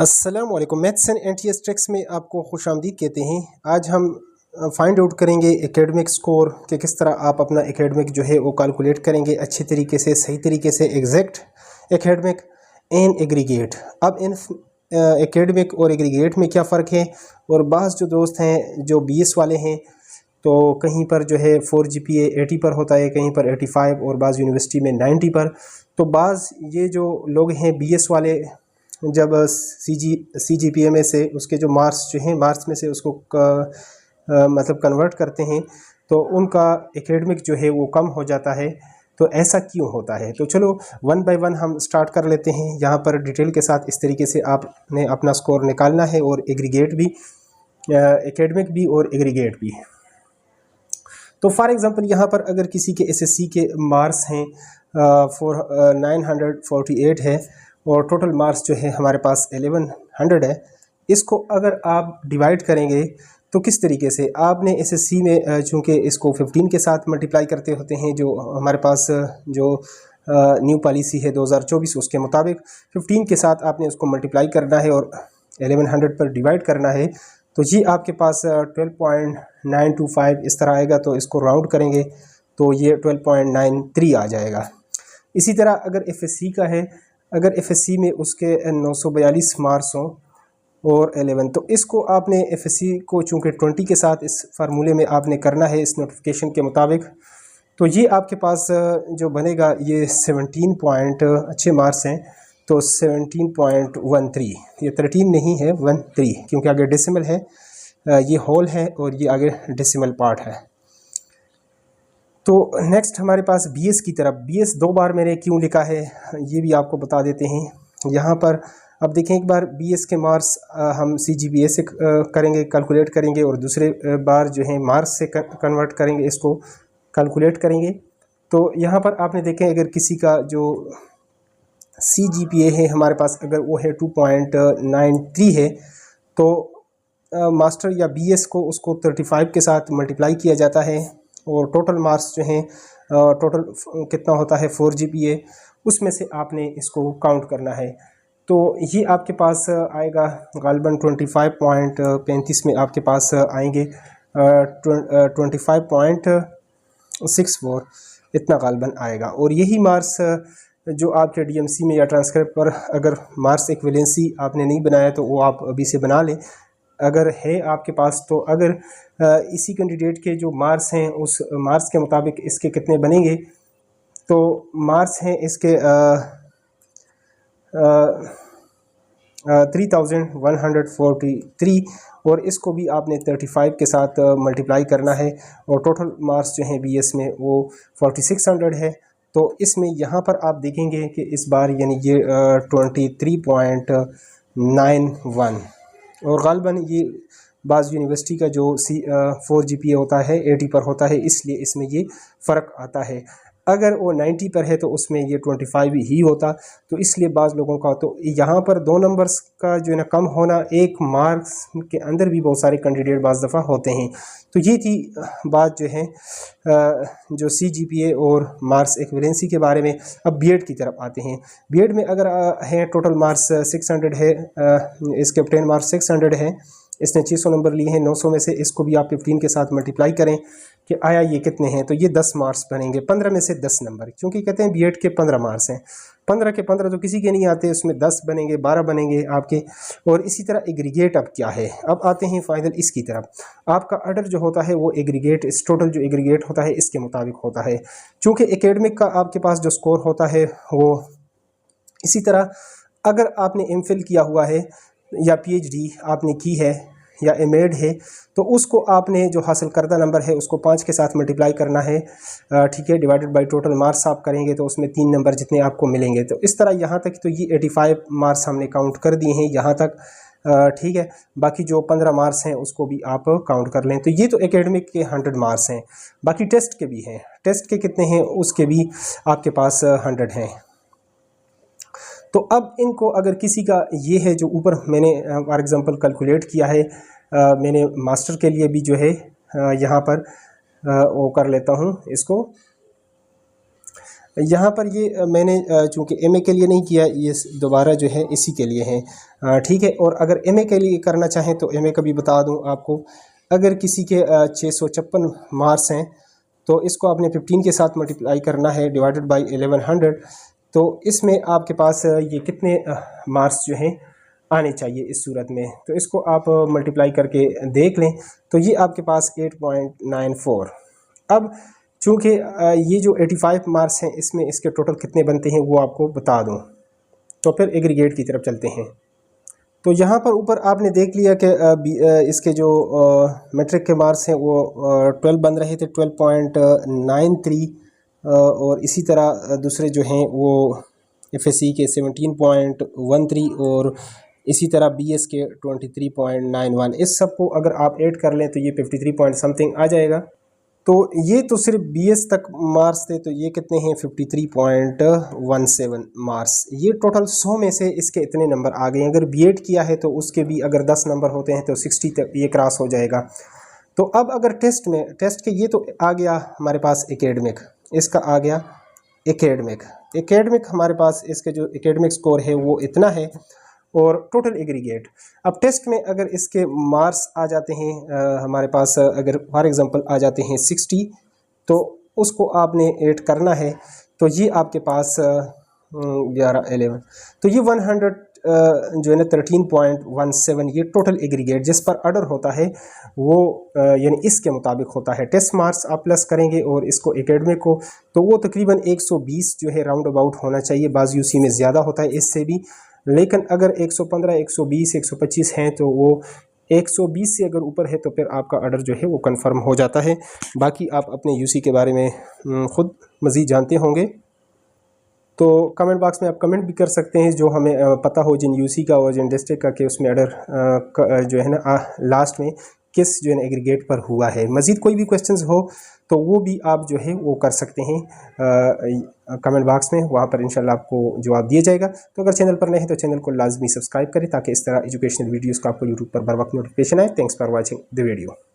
अस्सलाम वालेकुम। Maths and NTS tricks में आपको खुशामदीद कहते हैं। आज हम फाइंड आउट करेंगे एकेडमिक स्कोर कि किस तरह आप अपना एकेडमिक जो है वो कैलकुलेट करेंगे अच्छे तरीके से, सही तरीके से, एग्जैक्ट एकेडमिक एंड एग्रीगेट। अब इन एकेडमिक और एग्रीगेट में क्या फ़र्क है, और बाज़ जो दोस्त हैं जो बीएस वाले हैं तो कहीं पर जो है 4 GPA 80 पर होता है, कहीं पर 85 और बाज़ यूनिवर्सिटी में 90 पर। तो बाज़ ये जो लोग हैं बीएस वाले जब CGPA में से उसके जो मार्क्स जो हैं मार्क्स में से उसको मतलब कन्वर्ट करते हैं तो उनका एकेडमिक जो है वो कम हो जाता है। तो ऐसा क्यों होता है? तो चलो वन बाय वन हम स्टार्ट कर लेते हैं। यहाँ पर डिटेल के साथ इस तरीके से आपने अपना स्कोर निकालना है, और एग्रीगेट भी, एकेडमिक भी और एग्रीगेट भी। तो फॉर एग्ज़ाम्पल यहाँ पर अगर किसी के SSC के मार्क्स हैं 948 है और टोटल मार्क्स जो है हमारे पास 1100 है। इसको अगर आप डिवाइड करेंगे तो किस तरीके से आपने SSC में चूँकि इसको 15 के साथ मल्टीप्लाई करते होते हैं, जो हमारे पास जो न्यू पॉलिसी है 2024 उसके मुताबिक 15 के साथ आपने उसको मल्टीप्लाई करना है और 1100 पर डिवाइड करना है। तो ये आपके पास 12.925 इस तरह आएगा। तो इसको राउंड करेंगे तो ये 12.93 आ जाएगा। इसी तरह अगर FSC का है, अगर FSC में उसके 942 मार्क्स हों और 11, तो इसको आपने FSC को चूँकि 20 के साथ इस फार्मूले में आपने करना है इस नोटिफिकेशन के मुताबिक। तो ये आपके पास जो बनेगा ये 17 पॉइंट अच्छे मार्क्स हैं तो 17.13, ये 13 नहीं है 13, क्योंकि आगे डेसिमल है, ये होल है और ये आगे डेसिमल पार्ट है। तो नेक्स्ट हमारे पास BS की तरफ, BS 2 बार मैंने क्यों लिखा है ये भी आपको बता देते हैं। यहाँ पर अब देखें, एक बार BS के मार्क्स हम CGPA से करेंगे, कैलकुलेट करेंगे, और दूसरे बार जो है मार्क्स से कन्वर्ट करेंगे, इसको कैलकुलेट करेंगे। तो यहाँ पर आपने देखें अगर किसी का जो CGPA है हमारे पास अगर वो है 2.93 है तो मास्टर या BS को उसको 35 के साथ मल्टीप्लाई किया जाता है और टोटल मार्क्स जो हैं टोटल कितना होता है 4 GPA, उसमें से आपने इसको काउंट करना है। तो ये आपके पास आएगा गालबन 25.35 में आपके पास आएंगे 25.64 इतना गालबन आएगा। और यही मार्क्स जो आपके DMC में या ट्रांसक्रिप्ट पर अगर मार्क्स इक्विवेलेंसी आपने नहीं बनाया तो वो आप अभी से बना लें अगर है आपके पास। तो अगर इसी कैंडिडेट के जो मार्क्स हैं उस मार्क्स के मुताबिक इसके कितने बनेंगे, तो मार्क्स हैं इसके 3143 और इसको भी आपने 35 के साथ मल्टीप्लाई करना है और टोटल मार्क्स जो हैं BS में वो 4600 है। तो इसमें यहाँ पर आप देखेंगे कि इस बार यानी ये 23.91 और गालबन ये बाज़ यूनिवर्सिटी का जो 4 GPA होता है 80 पर होता है, इसलिए इसमें ये फ़र्क आता है। अगर वो 90 पर है तो उसमें ये 25 ही होता, तो इसलिए बाज़ लोगों का तो यहाँ पर 2 नंबर्स का जो है ना कम होना, एक मार्क्स के अंदर भी बहुत सारे कैंडिडेट बाज़ दफ़ा होते हैं। तो ये थी बात जो है जो CGPA और मार्क्स इक्विवेलेंसी के बारे में। अब BEd की तरफ आते हैं। BEd में अगर है टोटल मार्क्स 600 है, इसके 10 मार्क्स 600 है, इसने 600 नंबर लिए हैं, 900 में से इसको भी आप 15 के साथ मल्टीप्लाई करें कि आया ये कितने हैं, तो ये 10 मार्क्स बनेंगे। 15 में से 10 नंबर, क्योंकि कहते हैं BEd के 15 मार्क्स हैं, 15 के 15 तो किसी के नहीं आते, उसमें 10 बनेंगे, 12 बनेंगे आपके। और इसी तरह एग्रीगेट अब क्या है, अब आते हैं फाइनल इसकी तरफ। आपका ऑर्डर जो होता है वो एग्रीगेट, इस टोटल जो एग्रीगेट होता है इसके मुताबिक होता है। चूँकि एकेडमिक का आपके पास जो स्कोर होता है वो इसी तरह, अगर आपने MPhil किया हुआ है या PhD आपने की है या MAd है तो उसको आपने जो हासिल करदा नंबर है उसको 5 के साथ मल्टीप्लाई करना है, ठीक है, डिवाइडेड बाय टोटल मार्क्स आप करेंगे तो उसमें 3 नंबर जितने आपको मिलेंगे। तो इस तरह यहाँ तक तो ये 85 मार्क्स हमने काउंट कर दिए हैं यहाँ तक, ठीक है। बाकी जो 15 मार्क्स हैं उसको भी आप काउंट कर लें। तो ये तो एकेडमिक के 100 मार्क्स हैं। बाकी टेस्ट के भी हैं, टेस्ट के कितने हैं उसके भी आपके पास 100 हैं। तो अब इनको अगर किसी का ये है जो ऊपर मैंने फॉर एग्ज़ाम्पल कैलकुलेट किया है, मैंने मास्टर के लिए भी जो है यहाँ पर वो कर लेता हूँ इसको। यहाँ पर ये मैंने चूँकि MA के लिए नहीं किया, ये दोबारा जो है इसी के लिए है। ठीक है। और अगर MA के लिए करना चाहें तो MA का भी बता दूं आपको, अगर किसी के 656 मार्क्स हैं तो इसको आपने 15 के साथ मल्टीप्लाई करना है डिवाइडेड बाई 1100। तो इसमें आपके पास ये कितने मार्क्स जो हैं आने चाहिए इस सूरत में, तो इसको आप मल्टीप्लाई करके देख लें तो ये आपके पास 8.94। अब चूँकि ये जो 85 मार्क्स हैं इसमें इसके टोटल कितने बनते हैं वो आपको बता दूँ, तो फिर एग्रीगेट की तरफ चलते हैं। तो यहाँ पर ऊपर आपने देख लिया कि इसके जो मैट्रिक के मार्क्स हैं वो 12 बन रहे थे, 12.93, और इसी तरह दूसरे जो हैं वो FSC के 17.13 और इसी तरह BS के 23.91। इस सब को अगर आप ऐड कर लें तो ये 53 पॉइंट समथिंग आ जाएगा। तो ये तो सिर्फ BS तक मार्क्स थे, तो ये कितने हैं 53.17 मार्क्स। ये टोटल 100 में से इसके इतने नंबर आ गए। अगर B.Ed किया है तो उसके भी अगर 10 नंबर होते हैं तो 60 तक ये क्रॉस हो जाएगा। तो अब अगर टेस्ट के ये तो आ गया हमारे पास एकेडमिक, इसका आ गया एकेडमिक हमारे पास इसके जो एकेडमिक स्कोर है वो इतना है और टोटल एग्रीगेट। अब टेस्ट में अगर इसके मार्क्स आ जाते हैं हमारे पास अगर फॉर एग्जांपल आ जाते हैं 60, तो उसको आपने ऐड करना है, तो ये आपके पास 11 तो ये 100 जो है ना 13.17 ये टोटल एग्रीगेट जिस पर ऑर्डर होता है वो यानी इसके मुताबिक होता है। टेस्ट मार्क्स आप प्लस करेंगे और इसको एकेडमिक को, तो वो तकरीबन 120 जो है राउंड अबाउट होना चाहिए। बाज़ यूसी में ज़्यादा होता है इससे भी, लेकिन अगर 115, 120, 125 हैं तो वो 120 से अगर ऊपर है तो फिर आपका ऑर्डर जो है वो कंफर्म हो जाता है। बाकी आप अपने यूसी के बारे में ख़ुद मज़ीद जानते होंगे, तो कमेंट बॉक्स में आप कमेंट भी कर सकते हैं जो हमें पता हो जिन यूसी का और जिन डिस्ट्रिक्ट का कि उसमें ऑर्डर जो है ना लास्ट में किस जो है ना एग्रीगेट पर हुआ है। मज़ीद कोई भी क्वेश्चंस हो तो वो भी आप जो है वो कर सकते हैं कमेंट बॉक्स में, वहाँ पर इंशाल्लाह आपको जवाब दिया जाएगा। तो अगर चैनल पर नए हैं तो चैनल को लाजमी सब्सक्राइब करें ताकि इस तरह एजुकेशनल वीडियोज़ का आपको यूट्यूब पर बर वक्त नोटिफिकेशन आए। Thanks for watching the video.